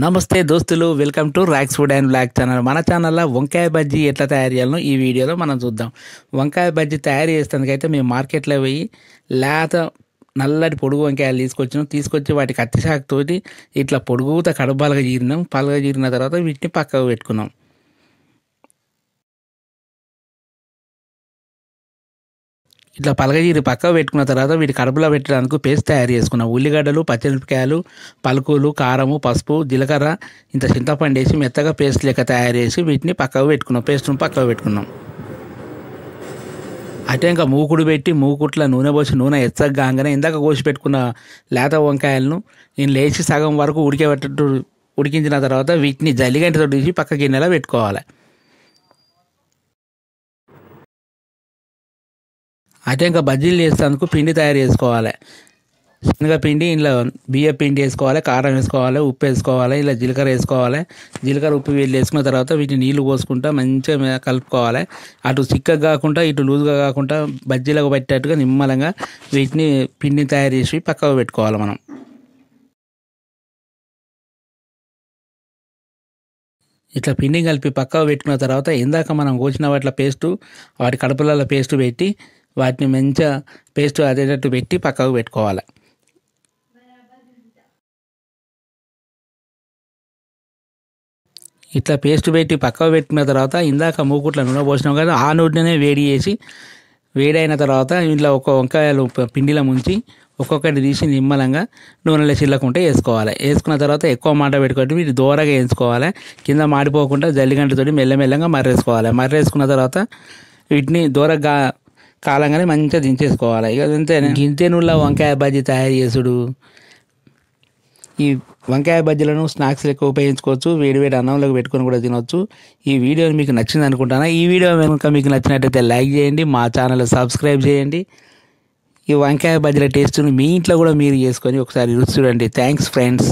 నమస్తే దోస్తులు, welcome to rocks food and block channel. మన ఛానల్లో వంకాయ బజ్జీ ఎట్లా తయారు చేయాలో ఈ వీడియోలో మనం చూద్దాం. వంకాయ బజ్జీ తయారు చేసేందుకైతే మేము మార్కెట్లో పోయి లేత నల్లటి పొడుగు వంకాయలు తీసుకొచ్చి వాటికి కత్తిసాకుతోటి ఇట్లా పొడుగుత కడుపాలుగా చీరినాం. పాలుగా చీరిన తర్వాత వీటిని పక్కకు పెట్టుకున్నాం. ఇట్లా పలగజీరి పక్కకు పెట్టుకున్న తర్వాత వీటి కడుపులో పెట్టడానికి పేస్ట్ తయారు చేసుకున్నాం. ఉల్లిగడ్డలు, పచ్చిమిరపకాయలు, పలుకులు, కారము, పసుపు, జీలకర్ర, ఇంత చింతపండు వేసి మెత్తగా పేస్ట్ లెక్క తయారు చేసి వీటిని పక్కకు పెట్టుకున్నాం. పేస్ట్ను పక్కకు పెట్టుకున్నాం. అటే ఇంకా మూకుడు పెట్టి మూకుట్లో నూనె పోసి నూనె ఎచ్చగానే ఇందాక కోసి పెట్టుకున్న లేత వంకాయలను నేను లేచి సగం వరకు ఉడికించిన తర్వాత వీటిని జల్లిగంటతో తీసి పక్క గిన్నెలో పెట్టుకోవాలి. అయితే ఇంకా బజ్జీలు చేసేందుకు పిండి తయారు చేసుకోవాలి. శనగపిండి, ఇంట్లో బియ్య పిండి వేసుకోవాలి, కారం వేసుకోవాలి, ఉప్పు వేసుకోవాలి, ఇలా జీలకర్ర వేసుకోవాలి. జీలకర్ర ఉప్పు వీళ్ళు వేసుకున్న తర్వాత వీటిని నీళ్లు పోసుకుంటా మంచిగా కలుపుకోవాలి. అటు చిక్కగా కాకుండా ఇటు లూజ్గా కాకుండా బజ్జీలకు పట్టేట్టుగా నిమ్మలంగా వీటిని పిండిని తయారు చేసి పక్కకు పెట్టుకోవాలి. మనం ఇట్లా పిండి కలిపి పక్కకు పెట్టుకున్న తర్వాత ఇందాక మనం కోసిన వాటి కడుపులలో పేస్టు పెట్టి వాటిని మంచిగా పేస్ట్ అదేటట్టు పెట్టి పక్కకు పెట్టుకోవాలి. ఇట్లా పేస్ట్ పెట్టి పక్కకు పెట్టుకున్న తర్వాత ఇందాక మూకుట్ల నూనె పోసినాం కదా, ఆ నూనెనే వేడైన తర్వాత ఇంట్లో ఒక వంకాయలు పిండిలో ముంచి ఒక్కొక్కటి తీసి నిమ్మలంగా నూనెలో చిల్లకుంటే వేసుకున్న తర్వాత ఎక్కువ మాట పెట్టుకుంటే వీటి దూరగా వేయించుకోవాలి. కింద మాడిపోకుండా జల్లిగంటతోటి మెల్లమెల్లంగా మర్రేసుకున్న తర్వాత వీటిని దూరగా కాలంగానే మంచిగా దించేసుకోవాలి. ఇక గింతే నూనెలో వంకాయ బజ్జీ తయారు చేసుడు. ఈ వంకాయ బజ్జీలను స్నాక్స్ లెక్క ఉపయోగించుకోవచ్చు. వేడి అన్నంలోకి పెట్టుకొని కూడా తినవచ్చు. ఈ వీడియో మీకు నచ్చింది అనుకుంటాను. ఈ వీడియో కనుక మీకు నచ్చినట్టయితే లైక్ చేయండి, మా ఛానల్ సబ్స్క్రైబ్ చేయండి. ఈ వంకాయ బజ్జీల టేస్ట్ని మీ ఇంట్లో కూడా మీరు చేసుకొని ఒకసారి రుచి చూడండి. Thanks friends.